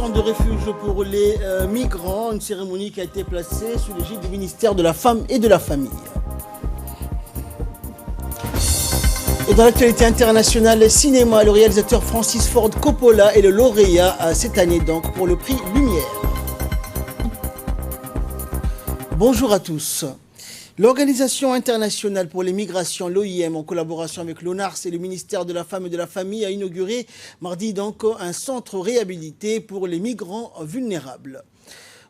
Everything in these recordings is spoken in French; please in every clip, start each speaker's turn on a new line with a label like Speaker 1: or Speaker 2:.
Speaker 1: centre de refuge pour les migrants, une cérémonie qui a été placée sous l'égide du ministère de la Femme et de la Famille. Et dans l'actualité internationale, cinéma, le réalisateur Francis Ford Coppola est le lauréat cette année donc pour le prix Lumière. Bonjour à tous. L'Organisation internationale pour les migrations, l'OIM, en collaboration avec l'ONARS et le ministère de la Femme et de la Famille, a inauguré mardi donc un centre réhabilité pour les migrants vulnérables.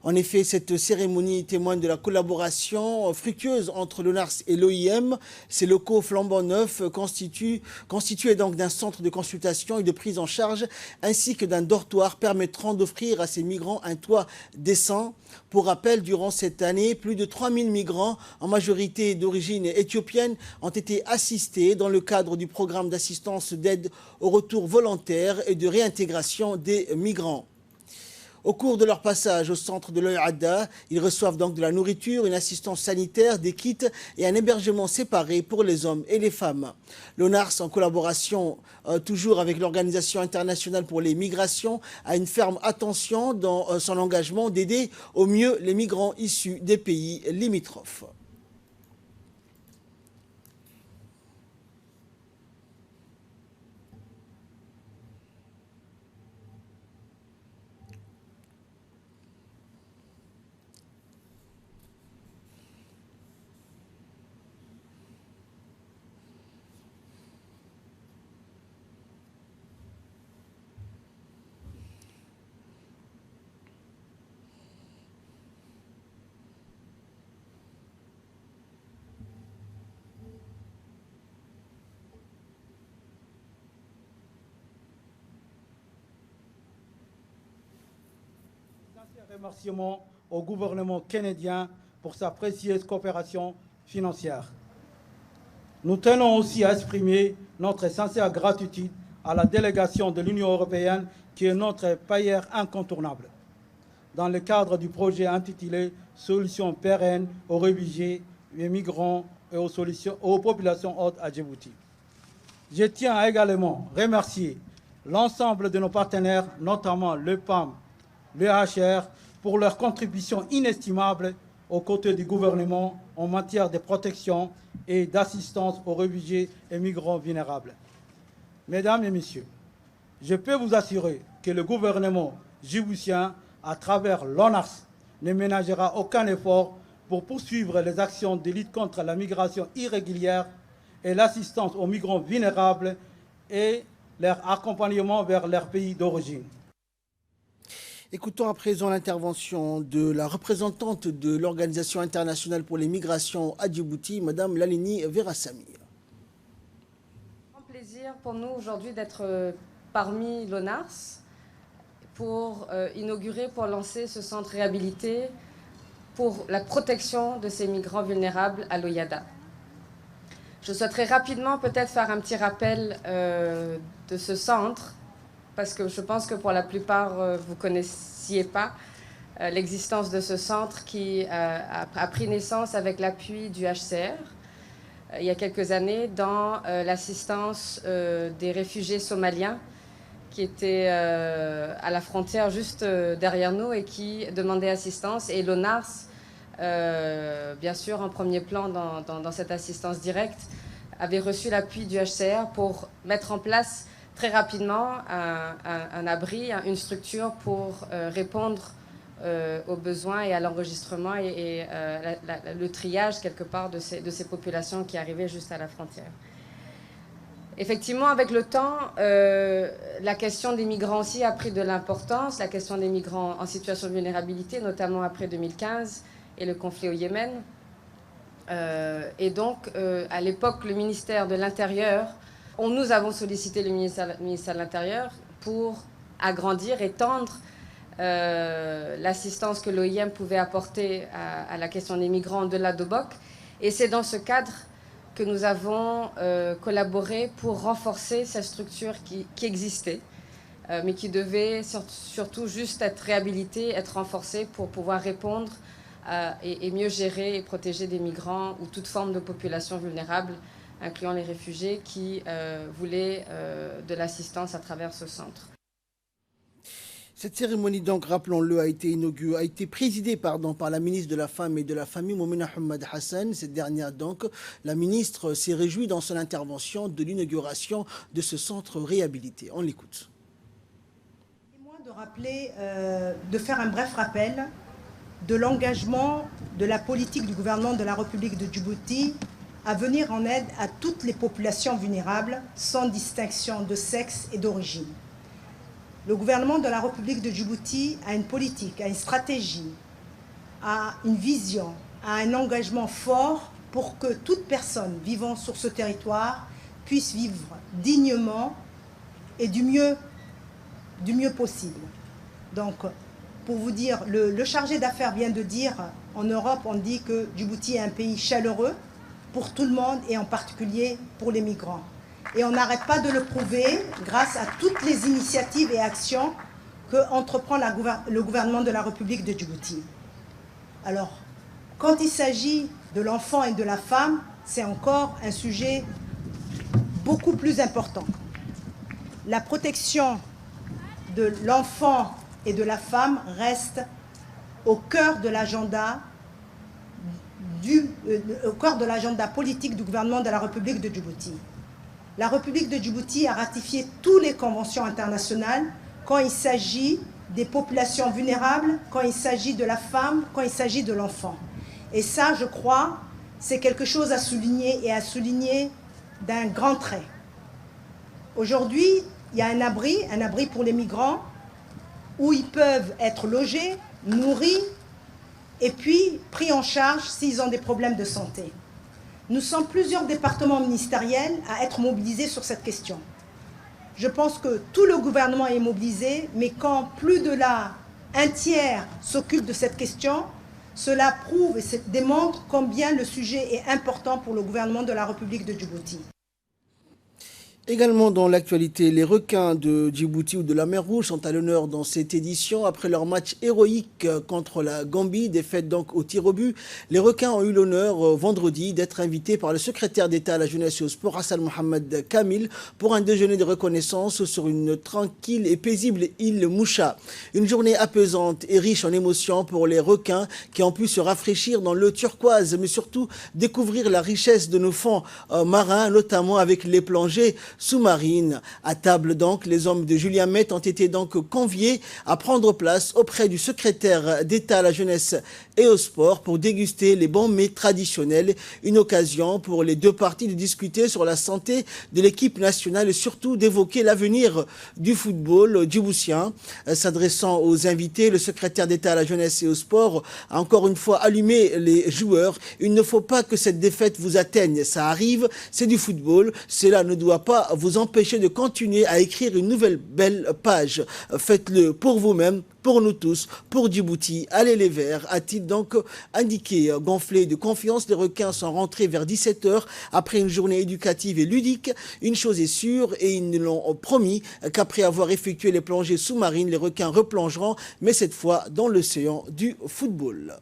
Speaker 1: En effet, cette cérémonie témoigne de la collaboration fructueuse entre l'ONARS et l'OIM. Ces locaux flambant neufs constitués donc d'un centre de consultation et de prise en charge, ainsi que d'un dortoir permettront d'offrir à ces migrants un toit décent. Pour rappel, durant cette année, plus de 3000 migrants, en majorité d'origine éthiopienne, ont été assistés dans le cadre du programme d'assistance d'aide au retour volontaire et de réintégration des migrants. Au cours de leur passage au centre de l'Oïada, ils reçoivent donc de la nourriture, une assistance sanitaire, des kits et un hébergement séparé pour les hommes et les femmes. L'ONARS, en collaboration toujours avec l'Organisation internationale pour les migrations, a une ferme attention dans son engagement d'aider au mieux les migrants issus des pays limitrophes.
Speaker 2: Remerciements au gouvernement canadien pour sa précieuse coopération financière. Nous tenons aussi à exprimer notre sincère gratitude à la délégation de l'Union européenne qui est notre payeur incontournable dans le cadre du projet intitulé « Solutions pérennes aux réfugiés, aux migrants et aux populations hautes à Djibouti ». Je tiens à également remercier l'ensemble de nos partenaires, notamment le PAM, le HR, pour leur contribution inestimable aux côtés du gouvernement en matière de protection et d'assistance aux réfugiés et migrants vulnérables. Mesdames et messieurs, je peux vous assurer que le gouvernement djiboutien, à travers l'ONARS, ne ménagera aucun effort pour poursuivre les actions de lutte contre la migration irrégulière et l'assistance aux migrants vulnérables et leur accompagnement vers leur pays d'origine.
Speaker 1: Écoutons à présent l'intervention de la représentante de l'Organisation internationale pour les migrations à Djibouti, Madame Lalini Verassami.
Speaker 3: C'est un plaisir pour nous aujourd'hui d'être parmi l'ONARS pour inaugurer, pour lancer ce centre réhabilité pour la protection de ces migrants vulnérables à l'Oïada. Je souhaiterais rapidement peut-être faire un petit rappel de ce centre, parce que je pense que pour la plupart, vous ne connaissiez pas l'existence de ce centre qui a pris naissance avec l'appui du HCR il y a quelques années dans l'assistance des réfugiés somaliens qui étaient à la frontière juste derrière nous et qui demandaient assistance. Et l'ONARS, bien sûr, en premier plan dans cette assistance directe, avait reçu l'appui du HCR pour mettre en place très rapidement un abri, une structure pour répondre aux besoins et à l'enregistrement et le triage quelque part de ces populations qui arrivaient juste à la frontière. Effectivement, avec le temps, la question des migrants aussi a pris de l'importance, la question des migrants en situation de vulnérabilité, notamment après 2015 et le conflit au Yémen. Et donc, à l'époque, le ministère de l'Intérieur, nous avons sollicité le ministère de l'Intérieur pour agrandir, étendre l'assistance que l'OIM pouvait apporter à la question des migrants de d'Obok. Et c'est dans ce cadre que nous avons collaboré pour renforcer cette structure qui existait, mais qui devait surtout juste être réhabilitée, être renforcée pour pouvoir répondre et mieux gérer et protéger des migrants ou toute forme de population vulnérable, incluant les réfugiés qui voulaient de l'assistance à travers ce centre.
Speaker 1: Cette cérémonie, donc, rappelons-le, a été présidée par la ministre de la Femme et de la Famille, Moumena Hamad Hassan. Cette dernière, donc, la ministre s'est réjouie dans son intervention de l'inauguration de ce centre réhabilité. On l'écoute.
Speaker 4: De rappeler, de faire un bref rappel de l'engagement de la politique du gouvernement de la République de Djibouti à venir en aide à toutes les populations vulnérables sans distinction de sexe et d'origine. Le gouvernement de la République de Djibouti a une politique, a une stratégie, a une vision, a un engagement fort pour que toute personne vivant sur ce territoire puisse vivre dignement et du mieux possible. Donc, pour vous dire, le chargé d'affaires vient de dire, en Europe, on dit que Djibouti est un pays chaleureux pour tout le monde et en particulier pour les migrants. Et on n'arrête pas de le prouver grâce à toutes les initiatives et actions que entreprend le gouvernement de la République de Djibouti. Alors, quand il s'agit de l'enfant et de la femme, c'est encore un sujet beaucoup plus important. La protection de l'enfant et de la femme reste au cœur de l'agenda politique du gouvernement de la République de Djibouti. La République de Djibouti a ratifié toutes les conventions internationales quand il s'agit des populations vulnérables, quand il s'agit de la femme, quand il s'agit de l'enfant. Et ça, je crois, c'est quelque chose à souligner et à souligner d'un grand trait. Aujourd'hui, il y a un abri pour les migrants, où ils peuvent être logés, nourris et puis pris en charge s'ils ont des problèmes de santé. Nous sommes plusieurs départements ministériels à être mobilisés sur cette question. Je pense que tout le gouvernement est mobilisé, mais quand plus de un tiers s'occupe de cette question, cela prouve et démontre combien le sujet est important pour le gouvernement de la République de Djibouti.
Speaker 1: Également dans l'actualité, les requins de Djibouti ou de la mer Rouge sont à l'honneur dans cette édition. Après leur match héroïque contre la Gambie, défaite donc au tir au but, les requins ont eu l'honneur vendredi d'être invités par le secrétaire d'État à la jeunesse et au sport, Hassan Mohamed Kamil, pour un déjeuner de reconnaissance sur une tranquille et paisible île Moucha. Une journée apaisante et riche en émotions pour les requins qui ont pu se rafraîchir dans l'eau turquoise, mais surtout découvrir la richesse de nos fonds marins, notamment avec les plongées sous-marine. À table donc, les hommes de Julien Met ont été donc conviés à prendre place auprès du secrétaire d'État à la jeunesse et au sport pour déguster les bons mets traditionnels. Une occasion pour les deux parties de discuter sur la santé de l'équipe nationale et surtout d'évoquer l'avenir du football djiboutien. S'adressant aux invités, le secrétaire d'État à la jeunesse et au sport a encore une fois allumé les joueurs. Il ne faut pas que cette défaite vous atteigne. Ça arrive, c'est du football. Cela ne doit pas vous empêcher de continuer à écrire une nouvelle belle page. Faites-le pour vous-même, pour nous tous, pour Djibouti. Allez les Verts, a-t-il donc indiqué. Gonflé de confiance, les requins sont rentrés vers 17 h après une journée éducative et ludique. Une chose est sûre, et ils nous l'ont promis, qu'après avoir effectué les plongées sous-marines, les requins replongeront, mais cette fois dans l'océan du football.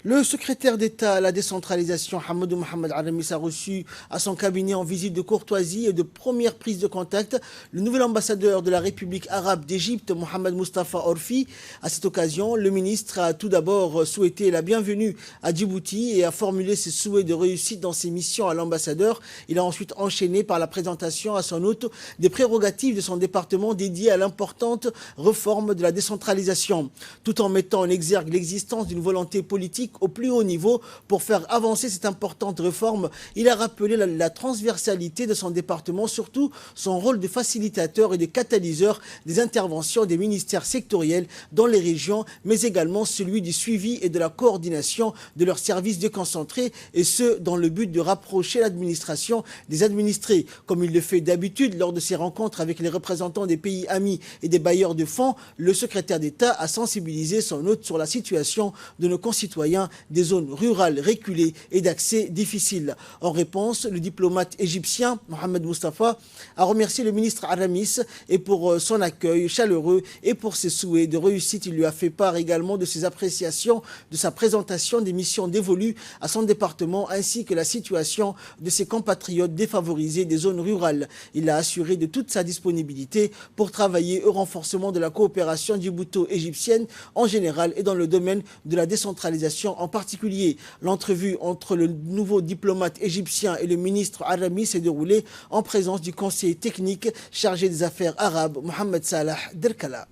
Speaker 1: Le secrétaire d'État à la décentralisation, Hamadou Mohamed Aramis, a reçu à son cabinet en visite de courtoisie et de première prise de contact le nouvel ambassadeur de la République arabe d'Égypte, Mohamed Mustafa Orfi. À cette occasion, le ministre a tout d'abord souhaité la bienvenue à Djibouti et a formulé ses souhaits de réussite dans ses missions à l'ambassadeur. Il a ensuite enchaîné par la présentation à son hôte des prérogatives de son département dédié à l'importante réforme de la décentralisation, tout en mettant en exergue l'existence d'une volonté politique au plus haut niveau pour faire avancer cette importante réforme. Il a rappelé la transversalité de son département, surtout son rôle de facilitateur et de catalyseur des interventions des ministères sectoriels dans les régions, mais également celui du suivi et de la coordination de leurs services déconcentrés, et ce, dans le but de rapprocher l'administration des administrés. Comme il le fait d'habitude lors de ses rencontres avec les représentants des pays amis et des bailleurs de fonds, le secrétaire d'État a sensibilisé son hôte sur la situation de nos concitoyens Égyptiens des zones rurales reculées et d'accès difficile. En réponse, le diplomate égyptien Mohamed Mustafa a remercié le ministre Aramis et pour son accueil chaleureux et pour ses souhaits de réussite. Il lui a fait part également de ses appréciations de sa présentation des missions dévolues à son département ainsi que la situation de ses compatriotes défavorisés des zones rurales. Il a assuré de toute sa disponibilité pour travailler au renforcement de la coopération djibouto-égyptienne en général et dans le domaine de la décentralisation en particulier. L'entrevue entre le nouveau diplomate égyptien et le ministre Aramis s'est déroulée en présence du conseiller technique chargé des affaires arabes, Mohamed Salah Derkala.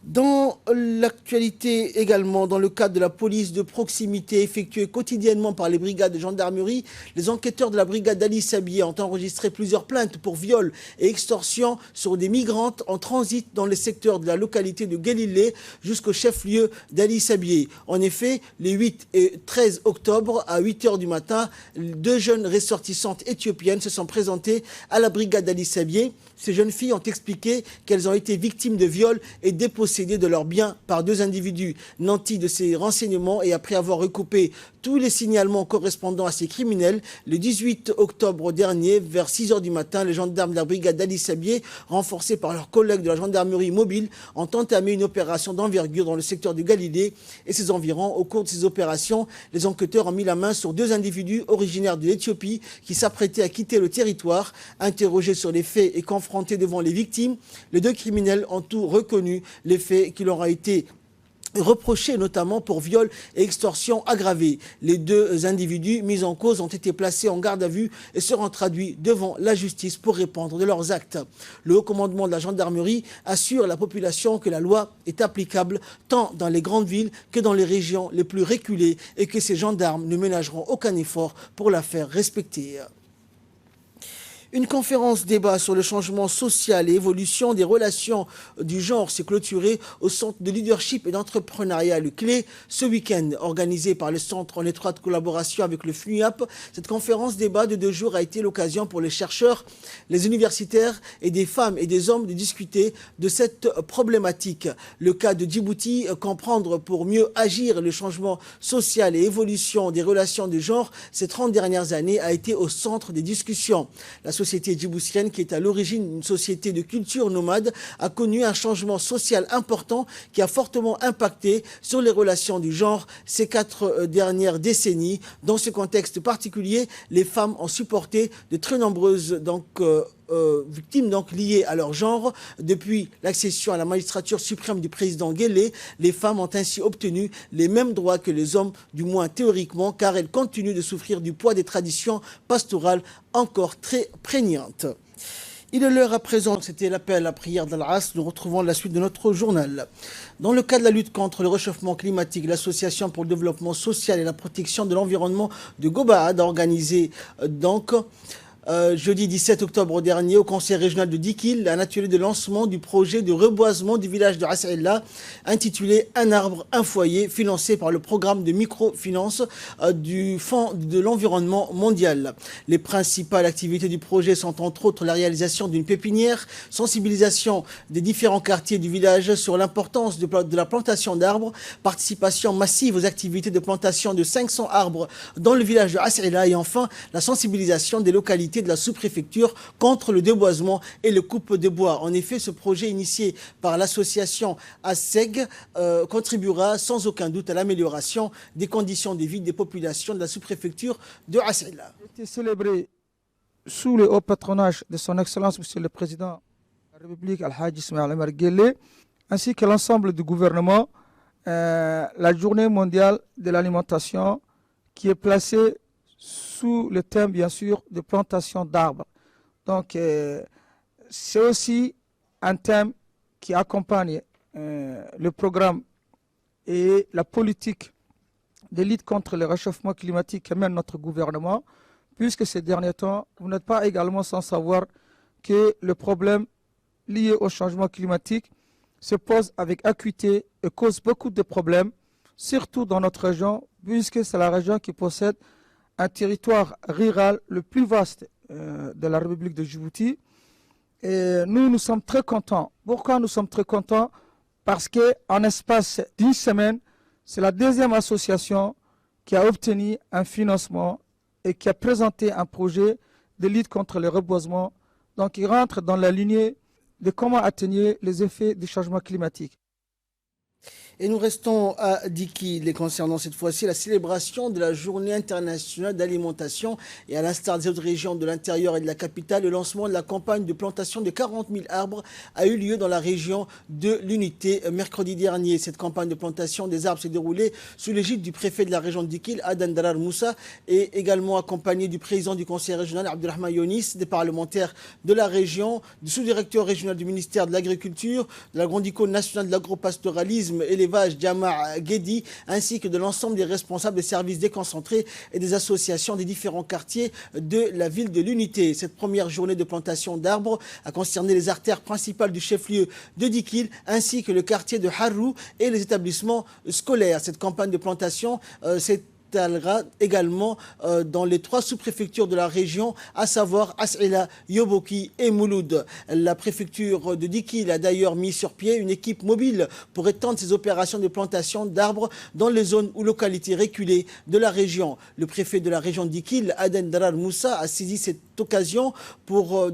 Speaker 1: Dans l'actualité également, dans le cadre de la police de proximité effectuée quotidiennement par les brigades de gendarmerie, les enquêteurs de la brigade d'Ali Sabié ont enregistré plusieurs plaintes pour viol et extorsion sur des migrantes en transit dans les secteurs de la localité de Galilée jusqu'au chef-lieu d'Ali Sabié. En effet, les 8 et 13 octobre à 8 h du matin, 2 jeunes ressortissantes éthiopiennes se sont présentées à la brigade d'Ali Sabié. Ces jeunes filles ont expliqué qu'elles ont été victimes de viols et dépossédées de leurs biens par 2 individus. Nantis de ces renseignements et après avoir recoupé tous les signalements correspondant à ces criminels, le 18 octobre dernier, vers 6 h du matin, les gendarmes de la brigade d'Ali Sabié, renforcés par leurs collègues de la gendarmerie mobile, ont entamé une opération d'envergure dans le secteur de Galilée et ses environs. Au cours de ces opérations, les enquêteurs ont mis la main sur 2 individus originaires de l'Éthiopie qui s'apprêtaient à quitter le territoire. Interrogés sur les faits et confrontés devant les victimes, les 2 criminels ont tout reconnu, les faits qui leur ont été reprochés notamment pour viol et extorsion aggravée. Les 2 individus mis en cause ont été placés en garde à vue et seront traduits devant la justice pour répondre de leurs actes. Le haut commandement de la gendarmerie assure à la population que la loi est applicable tant dans les grandes villes que dans les régions les plus reculées et que ces gendarmes ne ménageront aucun effort pour la faire respecter. Une conférence débat sur le changement social et évolution des relations du genre s'est clôturée au Centre de leadership et d'entrepreneuriat Le Clé ce week-end. Organisée par le Centre en étroite collaboration avec le FNUAP, cette conférence débat de 2 jours a été l'occasion pour les chercheurs, les universitaires et des femmes et des hommes de discuter de cette problématique. Le cas de Djibouti, comprendre pour mieux agir le changement social et évolution des relations de genre ces 30 dernières années a été au centre des discussions. La société djiboutienne, qui est à l'origine d'une société de culture nomade, a connu un changement social important qui a fortement impacté sur les relations du genre ces 4 dernières décennies. Dans ce contexte particulier, les femmes ont supporté de très nombreuses victimes liées à leur genre. Depuis l'accession à la magistrature suprême du président Guelleh, les femmes ont ainsi obtenu les mêmes droits que les hommes, du moins théoriquement, car elles continuent de souffrir du poids des traditions pastorales encore très prégnantes. Il est l'heure à présent, c'était l'appel à la prière d'Al-Asr. Nous retrouvons la suite de notre journal. Dans le cadre de la lutte contre le réchauffement climatique, l'Association pour le développement social et la protection de l'environnement de Gobaad a organisé jeudi 17 octobre dernier au conseil régional de Dikil un atelier de lancement du projet de reboisement du village de Assaïla intitulé Un arbre, un foyer, financé par le programme de microfinance du Fonds de l'environnement mondial. Les principales activités du projet sont entre autres la réalisation d'une pépinière, sensibilisation des différents quartiers du village sur l'importance de la plantation d'arbres, participation massive aux activités de plantation de 500 arbres dans le village de Assaïla et enfin la sensibilisation des localités de la sous-préfecture contre le déboisement et le coupe de bois. En effet, ce projet initié par l'association ASEG contribuera sans aucun doute à l'amélioration des conditions de vie des populations de la sous-préfecture de Assaïla.
Speaker 5: Il a été célébré sous le haut patronage de son Excellence Monsieur le Président de la République Al-Hajj Ismaïl Omar Guelleh ainsi que l'ensemble du gouvernement la journée mondiale de l'alimentation qui est placée sous le thème, bien sûr, de plantation d'arbres. Donc, c'est aussi un thème qui accompagne le programme et la politique de lutte contre le réchauffement climatique que mène notre gouvernement, puisque ces derniers temps, vous n'êtes pas également sans savoir que le problème lié au changement climatique se pose avec acuité et cause beaucoup de problèmes, surtout dans notre région, puisque c'est la région qui possède un territoire rural le plus vaste de la République de Djibouti. Et nous sommes très contents. Pourquoi nous sommes très contents? Parce qu'en espace d'1 semaine, C'est la deuxième association qui a obtenu un financement et qui a présenté un projet de lutte contre le reboisement. Donc, il rentre dans la lignée de comment atténuer les effets du changement climatique.
Speaker 1: Et nous restons à Dikil et concernant cette fois-ci la célébration de la Journée internationale d'alimentation et à l'instar des autres régions de l'intérieur et de la capitale, le lancement de la campagne de plantation de 40 000 arbres a eu lieu dans la région de l'Unité mercredi dernier. Cette campagne de plantation des arbres s'est déroulée sous l'égide du préfet de la région de Dikil, Adan Darar Moussa, et également accompagné du président du conseil régional, Abdelrahman Yonis, des parlementaires de la région, du sous-directeur régional du ministère de l'Agriculture, de la grande icône nationale de l'agropastoralisme et les Jama Guedi, ainsi que de l'ensemble des responsables des services déconcentrés et des associations des différents quartiers de la ville de l'Unité. Cette première journée de plantation d'arbres a concerné les artères principales du chef-lieu de Dikil, ainsi que le quartier de Harrou et les établissements scolaires. Cette campagne de plantation s'étalera également dans les 3 sous-préfectures de la région, à savoir As'ila, Yoboki et Mouloud. La préfecture de Dikil a d'ailleurs mis sur pied une équipe mobile pour étendre ses opérations de plantation d'arbres dans les zones ou localités reculées de la région. Le préfet de la région de Dikil, Aden Darar Moussa, a saisi cette occasion pour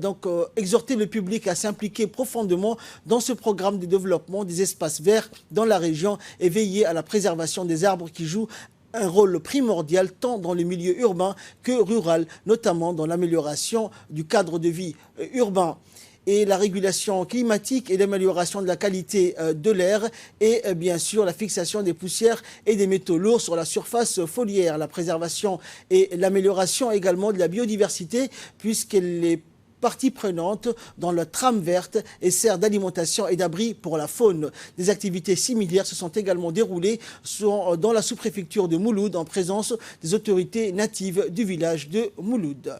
Speaker 1: exhorter le public à s'impliquer profondément dans ce programme de développement des espaces verts dans la région et veiller à la préservation des arbres qui jouent un rôle primordial tant dans le milieu urbain que rural, notamment dans l'amélioration du cadre de vie urbain et la régulation climatique et l'amélioration de la qualité de l'air et bien sûr la fixation des poussières et des métaux lourds sur la surface foliaire, la préservation et l'amélioration également de la biodiversité puisqu'elle est partie prenante dans la trame verte et sert d'alimentation et d'abri pour la faune. Des activités similaires se sont également déroulées dans la sous-préfecture de Mouloud en présence des autorités natives du village de Mouloud.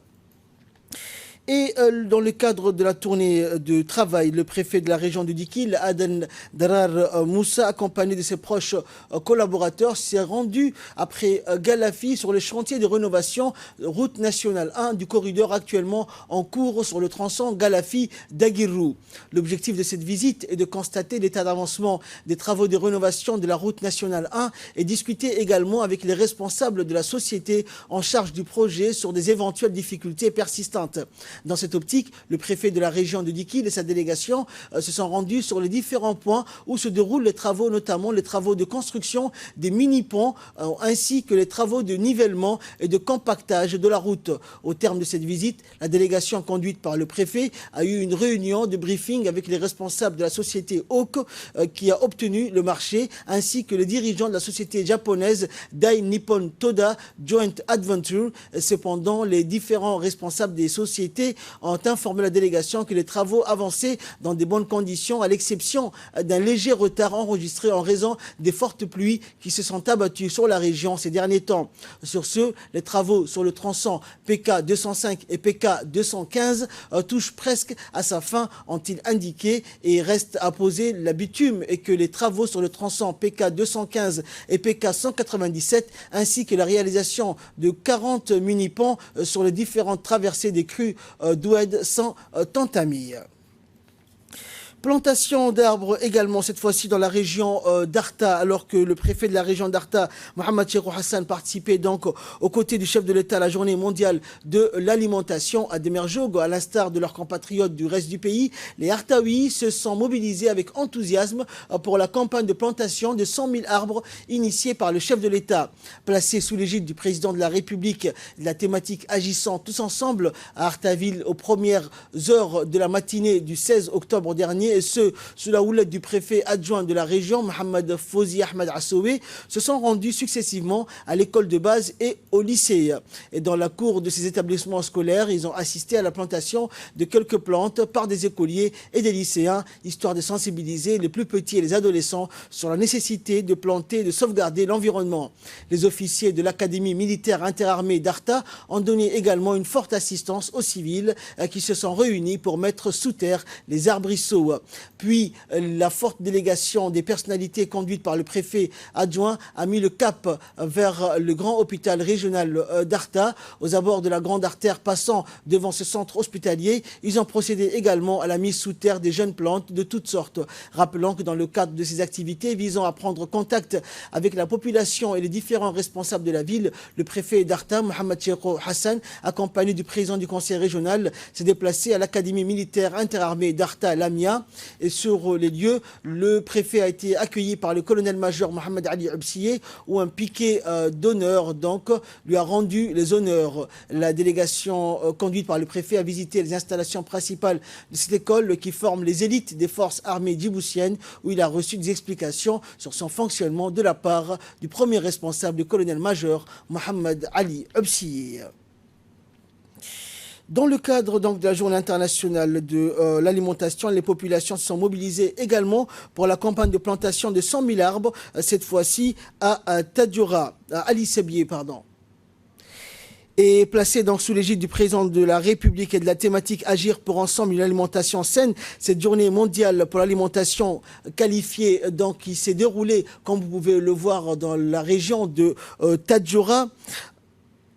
Speaker 1: Et dans le cadre de la tournée de travail, le préfet de la région de Dikil, Aden Darar Moussa, accompagné de ses proches collaborateurs, s'est rendu après Galafi sur le chantier de rénovation route nationale 1 du corridor actuellement en cours sur le tronçon Galafi-Dagirou. L'objectif de cette visite est de constater l'état d'avancement des travaux de rénovation de la route nationale 1 et discuter également avec les responsables de la société en charge du projet sur des éventuelles difficultés persistantes. Dans cette optique, le préfet de la région de Dikil et sa délégation se sont rendus sur les différents points où se déroulent les travaux, notamment les travaux de construction des mini-ponts ainsi que les travaux de nivellement et de compactage de la route. Au terme de cette visite, la délégation conduite par le préfet a eu une réunion de briefing avec les responsables de la société Oak qui a obtenu le marché ainsi que les dirigeants de la société japonaise Dai Nippon Toda Joint Adventure. Cependant, les différents responsables des sociétés ont informé la délégation que les travaux avançaient dans de bonnes conditions, à l'exception d'un léger retard enregistré en raison des fortes pluies qui se sont abattues sur la région ces derniers temps. Sur ce, les travaux sur le tronçon PK 205 et PK 215 touchent presque à sa fin, ont-ils indiqué, et reste à poser la bitume et que les travaux sur le tronçon PK 215 et PK 197 ainsi que la réalisation de 40 mini-ponts sur les différentes traversées des crues d'Oued sans Tantamille. Plantation d'arbres également, cette fois-ci dans la région d'Arta, alors que le préfet de la région d'Arta, Mohamed Cherou Hassan, participait donc aux côtés du chef de l'État à la journée mondiale de l'alimentation à Demerjogo, à l'instar de leurs compatriotes du reste du pays. Les Artaouis se sont mobilisés avec enthousiasme pour la campagne de plantation de 100 000 arbres initiée par le chef de l'État. Placée sous l'égide du président de la République, la thématique agissant tous ensemble à Artaville aux premières heures de la matinée du 16 octobre dernier, et ceux sous la houlette du préfet adjoint de la région, Mohamed Fouzi Ahmed Assoué, se sont rendus successivement à l'école de base et au lycée. Et dans la cour de ces établissements scolaires, ils ont assisté à la plantation de quelques plantes par des écoliers et des lycéens, histoire de sensibiliser les plus petits et les adolescents sur la nécessité de planter et de sauvegarder l'environnement. Les officiers de l'Académie militaire interarmée d'Arta ont donné également une forte assistance aux civils qui se sont réunis pour mettre sous terre les arbrisseaux. Puis la forte délégation des personnalités conduite par le préfet adjoint a mis le cap vers le grand hôpital régional d'Arta, aux abords de la grande artère passant devant ce centre hospitalier. Ils ont procédé également à la mise sous terre des jeunes plantes de toutes sortes. Rappelant que dans le cadre de ces activités visant à prendre contact avec la population et les différents responsables de la ville, le préfet d'Arta, Mohamed Cheikhou Hassan, accompagné du président du conseil régional, s'est déplacé à l'académie militaire interarmée d'Arta Lamia. Et sur les lieux, le préfet a été accueilli par le colonel-major Mohamed Ali Ubsiye, où un piquet d'honneur donc lui a rendu les honneurs. La délégation conduite par le préfet a visité les installations principales de cette école qui forme les élites des forces armées djiboutiennes, où il a reçu des explications sur son fonctionnement de la part du premier responsable, le colonel-major Mohamed Ali Ubsiye. Dans le cadre donc, de la journée internationale de l'alimentation, les populations se sont mobilisées également pour la campagne de plantation de 100 000 arbres, cette fois-ci à Tadjoura, à Ali Sebier, pardon. Et placée donc sous l'égide du président de la République et de la thématique Agir pour ensemble une alimentation saine, cette journée mondiale pour l'alimentation qualifiée donc qui s'est déroulée, comme vous pouvez le voir dans la région de Tadjoura,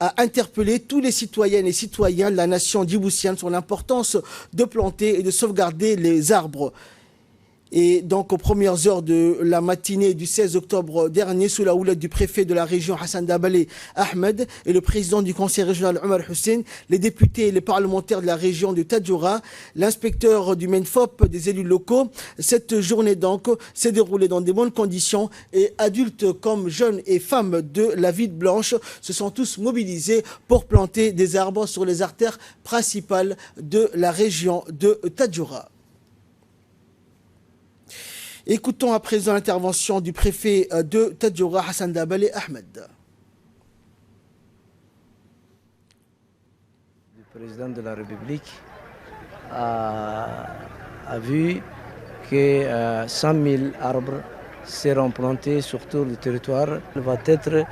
Speaker 1: a interpellé tous les citoyennes et citoyens de la nation djiboutienne sur l'importance de planter et de sauvegarder les arbres. Et donc, aux premières heures de la matinée du 16 octobre dernier, sous la houlette du préfet de la région Hassan Dabalé Ahmed et le président du conseil régional Omar Hussein, les députés et les parlementaires de la région de Tadjoura, l'inspecteur du MENFOP, des élus locaux, cette journée donc s'est déroulée dans de bonnes conditions et adultes comme jeunes et femmes de la ville blanche se sont tous mobilisés pour planter des arbres sur les artères principales de la région de Tadjoura. Écoutons à présent l'intervention du préfet de Tadjoura, Hassan Dabalé Ahmed.
Speaker 6: Le président de la République a vu que 100 000 arbres seront plantés sur tout le territoire. Il va être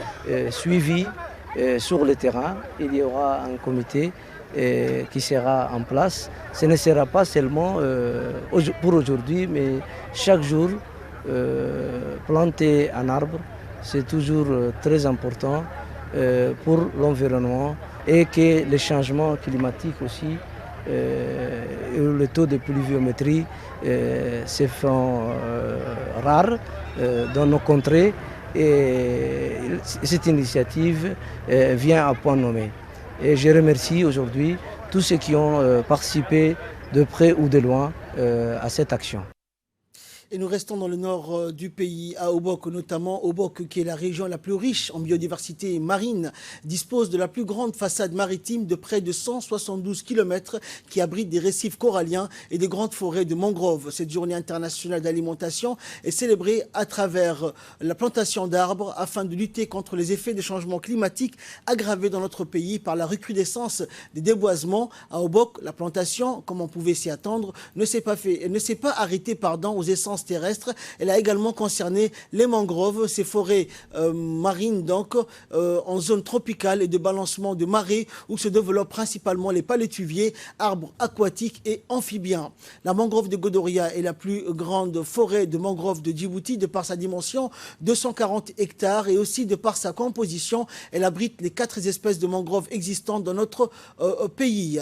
Speaker 6: suivi sur le terrain. Il y aura un comité qui sera en place. Ce ne sera pas seulement pour aujourd'hui, mais chaque jour, planter un arbre, c'est toujours très important pour l'environnement et que les changements climatiques aussi, le taux de pluviométrie se font rares dans nos contrées et cette initiative vient à point nommé. Et je remercie aujourd'hui tous ceux qui ont participé de près ou de loin à cette action.
Speaker 1: Et nous restons dans le nord du pays, à Obok notamment. Obok, qui est la région la plus riche en biodiversité marine, dispose de la plus grande façade maritime de près de 172 km qui abrite des récifs coralliens et des grandes forêts de mangroves. Cette journée internationale d'alimentation est célébrée à travers la plantation d'arbres afin de lutter contre les effets des changements climatiques aggravés dans notre pays par la recrudescence des déboisements. À Obok, la plantation, comme on pouvait s'y attendre, ne s'est pas arrêtée aux essences terrestre. Elle a également concerné les mangroves, ces forêts marines donc en zone tropicale et de balancement de marée où se développent principalement les palétuviers, arbres aquatiques et amphibiens. La mangrove de Godoria est la plus grande forêt de mangroves de Djibouti de par sa dimension, 240 hectares, et aussi de par sa composition. Elle abrite les 4 espèces de mangroves existantes dans notre pays.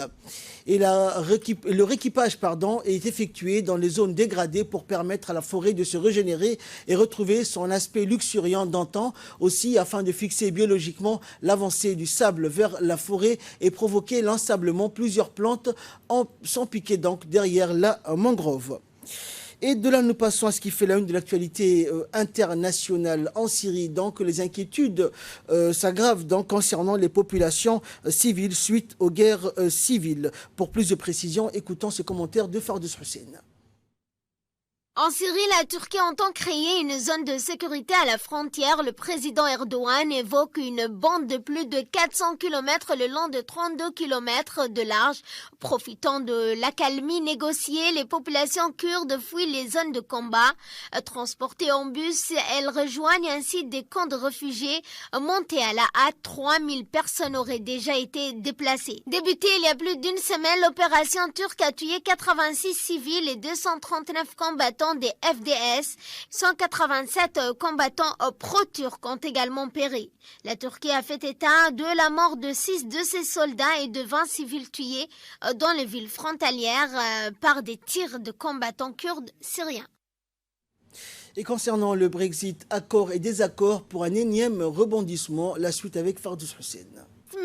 Speaker 1: Et le rééquipage est effectué dans les zones dégradées pour permettre à la forêt de se régénérer et retrouver son aspect luxuriant d'antan, aussi afin de fixer biologiquement l'avancée du sable vers la forêt et provoquer l'ensablement. Plusieurs plantes sont piquées donc derrière la mangrove. Et de là, nous passons à ce qui fait la une de l'actualité internationale en Syrie. Donc, les inquiétudes s'aggravent concernant les populations civiles suite aux guerres civiles. Pour plus de précisions, écoutons ce commentaire de Fardous Hussein.
Speaker 7: En Syrie, la Turquie entend créer une zone de sécurité à la frontière. Le président Erdogan évoque une bande de plus de 400 km le long de 32 km de large. Profitant de l'accalmie négociée, les populations kurdes fuient les zones de combat. Transportées en bus, elles rejoignent ainsi des camps de réfugiés. Montées à la hâte, 3000 personnes auraient déjà été déplacées. Débutée il y a plus d'une semaine, l'opération turque a tué 86 civils et 239 combattants des FDS, 187 combattants pro-turcs ont également péri. La Turquie a fait état de la mort de 6 de ses soldats et de 20 civils tués dans les villes frontalières par des tirs de combattants kurdes syriens.
Speaker 1: Et concernant le Brexit, accord et désaccord pour un énième rebondissement, la suite avec Fardous Hussein.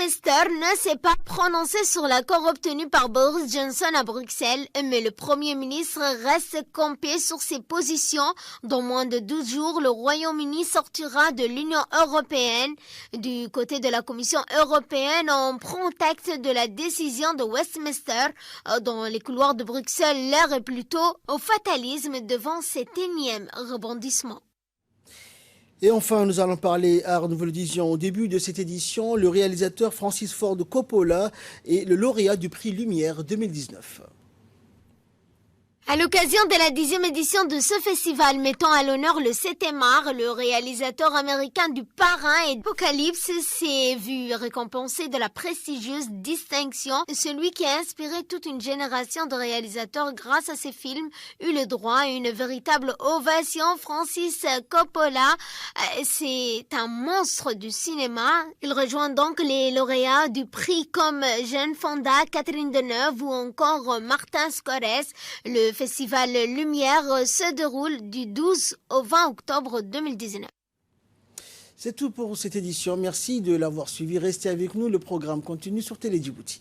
Speaker 7: Westminster ne s'est pas prononcé sur l'accord obtenu par Boris Johnson à Bruxelles, mais le Premier ministre reste campé sur ses positions. Dans moins de 12 jours, le Royaume-Uni sortira de l'Union européenne. Du côté de la Commission européenne, on prend acte de la décision de Westminster. Dans les couloirs de Bruxelles, l'air est plutôt au fatalisme devant cet énième rebondissement.
Speaker 1: Et enfin, nous allons parler art, nous vous le disions au début de cette édition, le réalisateur Francis Ford Coppola est le lauréat du prix Lumière 2019.
Speaker 7: À l'occasion de la 10e édition de ce festival mettant à l'honneur le 7e art, le réalisateur américain du Parrain et d'Apocalypse s'est vu récompensé de la prestigieuse distinction. Celui qui a inspiré toute une génération de réalisateurs grâce à ses films eut le droit à une véritable ovation. Francis Coppola, c'est un monstre du cinéma. Il rejoint donc les lauréats du prix comme Jane Fonda, Catherine Deneuve ou encore Martin Scorsese. Le festival Lumière se déroule du 12 au 20 octobre 2019.
Speaker 1: C'est tout pour cette édition. Merci de l'avoir suivi. Restez avec nous. Le programme continue sur Télé Djibouti.